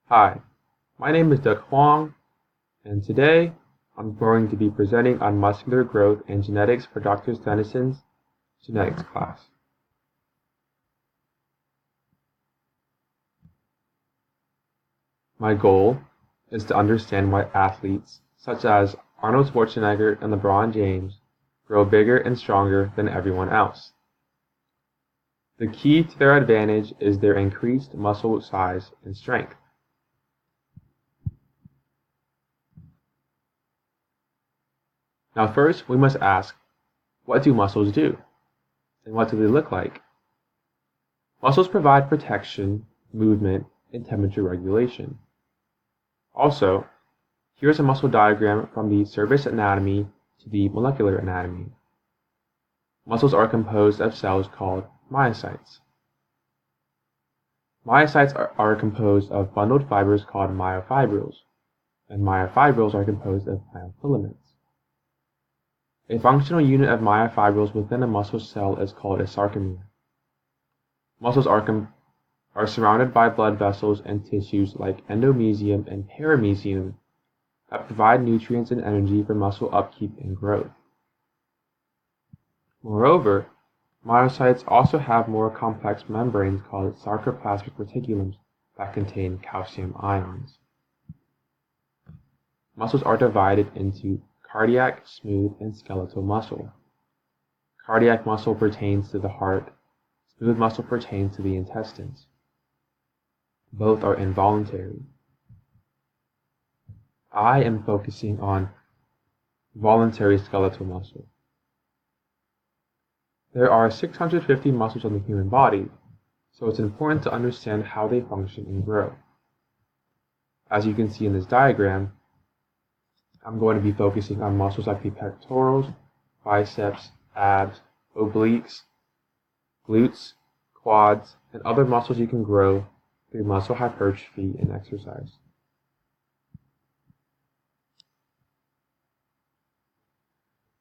Hi, my name is Doug Huang, and today I'm going to be presenting on muscular growth and genetics for Dr. Stenison's genetics class. My goal is to understand why athletes such as Arnold Schwarzenegger and LeBron James grow bigger and stronger than everyone else. The key to their advantage is their increased muscle size and strength. Now first, we must ask, what do muscles do? And what do they look like? Muscles provide protection, movement, and temperature regulation. Also, here's a muscle diagram from the surface anatomy to the molecular anatomy. Muscles are composed of cells called myocytes. Myocytes are composed of bundled fibers called myofibrils, and myofibrils are composed of myofilaments. A functional unit of myofibrils within a muscle cell is called a sarcomere. Muscles are surrounded by blood vessels and tissues like endomysium and paramysium that provide nutrients and energy for muscle upkeep and growth. Moreover, myocytes also have more complex membranes called sarcoplasmic reticulums that contain calcium ions. Muscles are divided into cardiac, smooth, and skeletal muscle. Cardiac muscle pertains to the heart. Smooth muscle pertains to the intestines. Both are involuntary. I am focusing on voluntary skeletal muscle. There are 650 muscles on the human body, so it's important to understand how they function and grow. As you can see in this diagram, I'm going to be focusing on muscles like the pectorals, biceps, abs, obliques, glutes, quads, and other muscles you can grow through muscle hypertrophy and exercise.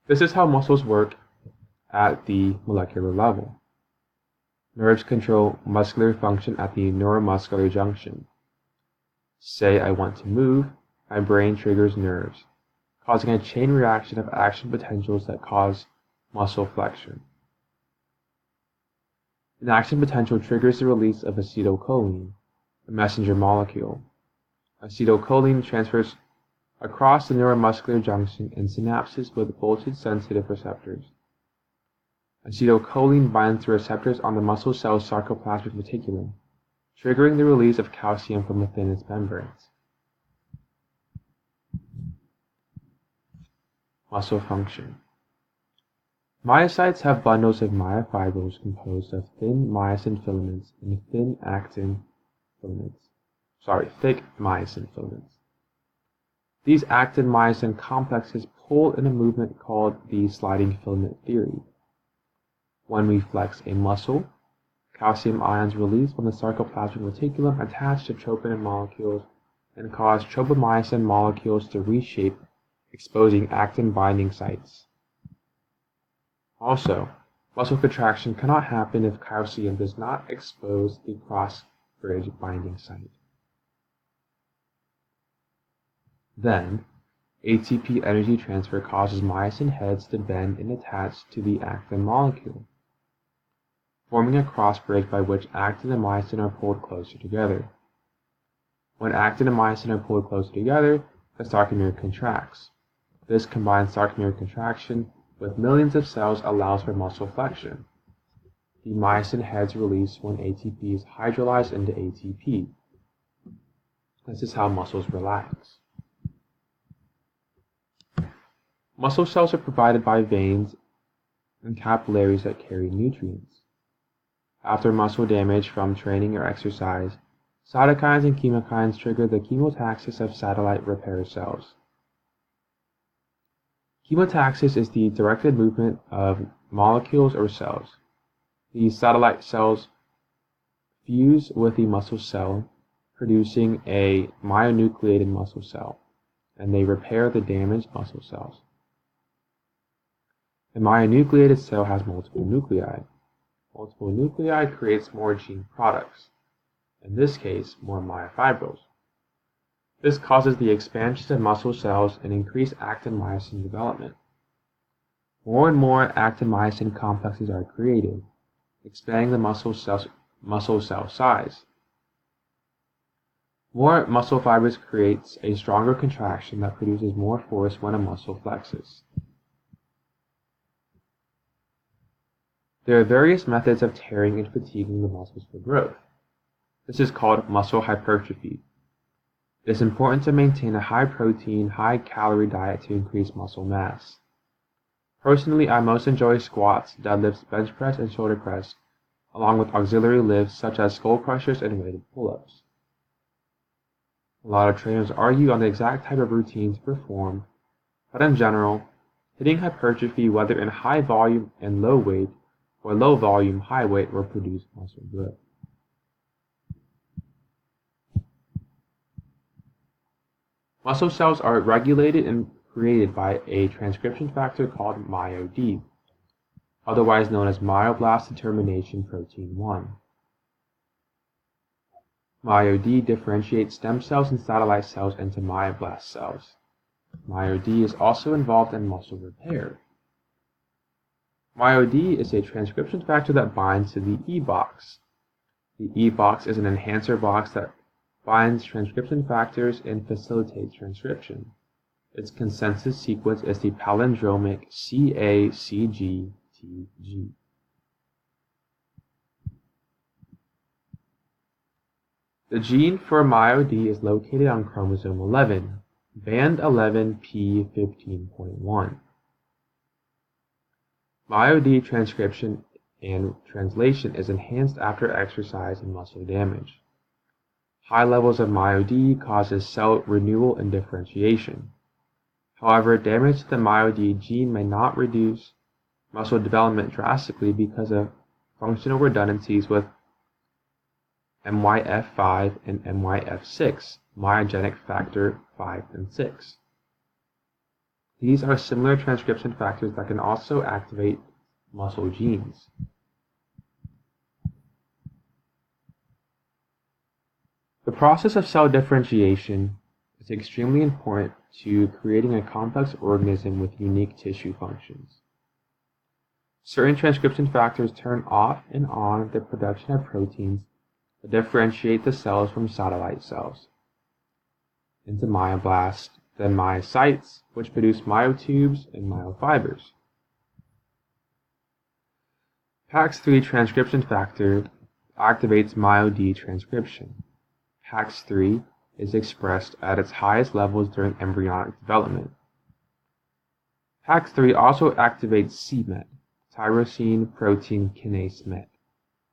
This is how muscles work at the molecular level. Nerves control muscular function at the neuromuscular junction. Say I want to move, my brain triggers nerves, causing a chain reaction of action potentials that cause muscle flexion. An action potential triggers the release of acetylcholine, a messenger molecule. Acetylcholine transfers across the neuromuscular junction in synapses with voltage-sensitive receptors. Acetylcholine binds to receptors on the muscle cell's sarcoplasmic reticulum, triggering the release of calcium from within its membranes. Muscle function. Myocytes have bundles of myofibrils composed of thin myosin filaments and thick myosin filaments. These actin-myosin complexes pull in a movement called the sliding filament theory. When we flex a muscle, calcium ions release from the sarcoplasmic reticulum attach to troponin molecules and cause tropomyosin molecules to reshape, exposing actin binding sites. Also, muscle contraction cannot happen if calcium does not expose the cross-bridge binding site. Then, ATP energy transfer causes myosin heads to bend and attach to the actin molecule, forming a cross-bridge by which actin and myosin are pulled closer together. When actin and myosin are pulled closer together, the sarcomere contracts. This combined sarcomere contraction with millions of cells allows for muscle flexion. The myosin heads release when ATP is hydrolyzed into ATP. This is how muscles relax. Muscle cells are provided by veins and capillaries that carry nutrients. After muscle damage from training or exercise, cytokines and chemokines trigger the chemotaxis of satellite repair cells. Chemotaxis is the directed movement of molecules or cells. These satellite cells fuse with the muscle cell, producing a myonucleated muscle cell, and they repair the damaged muscle cells. A myonucleated cell has multiple nuclei. Multiple nuclei creates more gene products, in this case, more myofibrils, This causes the expansion of muscle cells and increased actin-myosin development. More and more actin-myosin complexes are created, expanding the muscle cell size. More muscle fibers creates a stronger contraction that produces more force when a muscle flexes. There are various methods of tearing and fatiguing the muscles for growth. This is called muscle hypertrophy. It is important to maintain a high protein, high calorie diet to increase muscle mass. Personally, I most enjoy squats, deadlifts, bench press, and shoulder press, along with auxiliary lifts such as skull crushers and weighted pull-ups. A lot of trainers argue on the exact type of routine to perform, but in general, hitting hypertrophy whether in high volume and low weight or low volume, high weight will produce muscle growth. Muscle cells are regulated and created by a transcription factor called MyoD, otherwise known as myoblast determination protein 1. MyoD differentiates stem cells and satellite cells into myoblast cells. MyoD is also involved in muscle repair. MyoD is a transcription factor that binds to the E-box. The E-box is an enhancer box that binds transcription factors and facilitates transcription. Its consensus sequence is the palindromic CACGTG. The gene for MyoD is located on chromosome 11, band 11p15.1. MyoD transcription and translation is enhanced after exercise and muscle damage. High levels of MyoD causes cell renewal and differentiation. However, damage to the MyoD gene may not reduce muscle development drastically because of functional redundancies with MYF5 and MYF6, myogenic factor 5 and 6. These are similar transcription factors that can also activate muscle genes. The process of cell differentiation is extremely important to creating a complex organism with unique tissue functions. Certain transcription factors turn off and on the production of proteins that differentiate the cells from satellite cells into myoblasts, then myocytes, which produce myotubes and myofibers. PAX3 transcription factor activates MyoD transcription. PAX3 is expressed at its highest levels during embryonic development. PAX3 also activates c-Met, tyrosine protein kinase MET,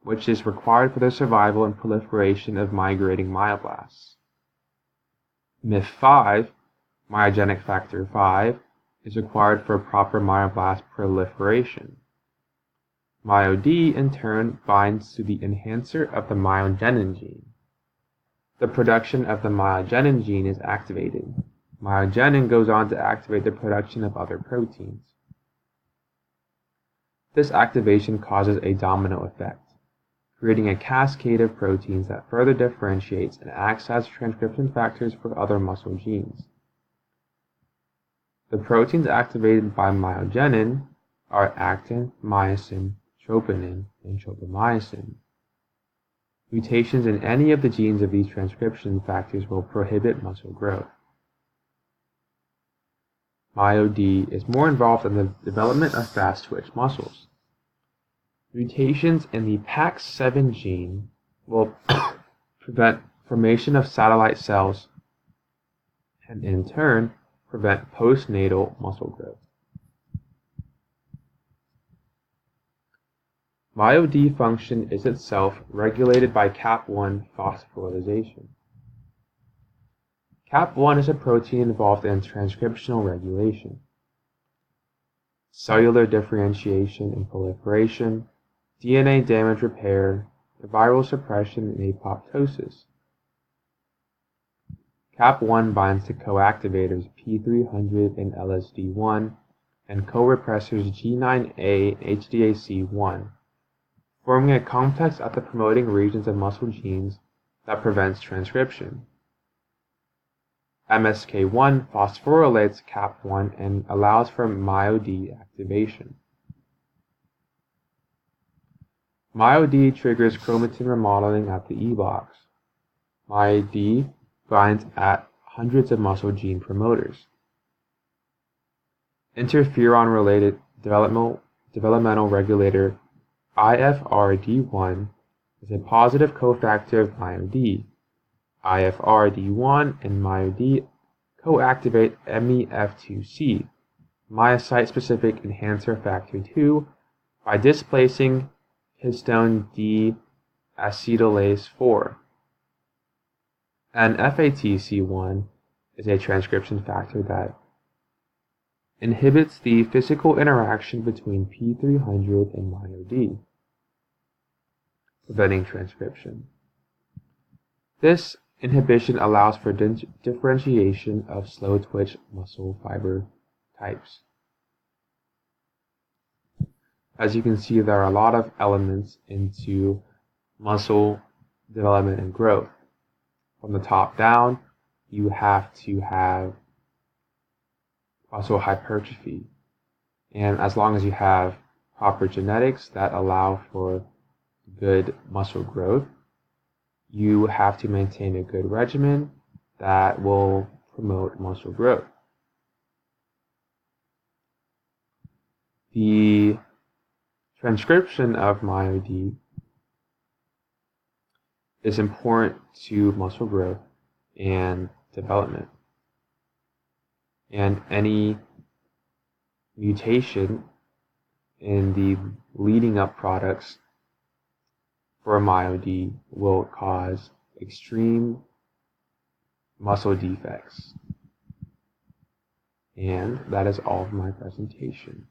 which is required for the survival and proliferation of migrating myoblasts. MYF5, myogenic factor 5, is required for proper myoblast proliferation. MyoD, in turn, binds to the enhancer of the myogenin gene. The production of the myogenin gene is activated. Myogenin goes on to activate the production of other proteins. This activation causes a domino effect, creating a cascade of proteins that further differentiates and acts as transcription factors for other muscle genes. The proteins activated by myogenin are actin, myosin, troponin, and tropomyosin. Mutations in any of the genes of these transcription factors will prohibit muscle growth. MyoD is more involved in the development of fast-twitch muscles. Mutations in the PAX7 gene will prevent formation of satellite cells and in turn prevent postnatal muscle growth. MyoD function is itself regulated by CAP1 phosphorylation. CAP1 is a protein involved in transcriptional regulation, cellular differentiation and proliferation, DNA damage repair, viral suppression, and apoptosis. CAP1 binds to coactivators P300 and LSD1 and co-repressors G9A and HDAC1, forming a complex at the promoting regions of muscle genes that prevents transcription. MSK1 phosphorylates CAP1 and allows for MyoD activation. MyoD triggers chromatin remodeling at the E-box. MyoD binds at hundreds of muscle gene promoters. Interferon-related developmental regulator IFRD1 is a positive cofactor of MyoD. IFRD1 and MyoD co-activate MEF2C, myocyte-specific enhancer factor 2, by displacing histone deacetylase 4. And FATC1 is a transcription factor that inhibits the physical interaction between P300 and MyoD, preventing transcription. This inhibition allows for differentiation of slow-twitch muscle fiber types. As you can see, there are a lot of elements into muscle development and growth. From the top down, you have to have muscle hypertrophy. And as long as you have proper genetics that allow for good muscle growth, you have to maintain a good regimen that will promote muscle growth. The transcription of MyoD is important to muscle growth and development. And any mutation in the leading up products for MyoD will cause extreme muscle defects. And that is all of my presentation.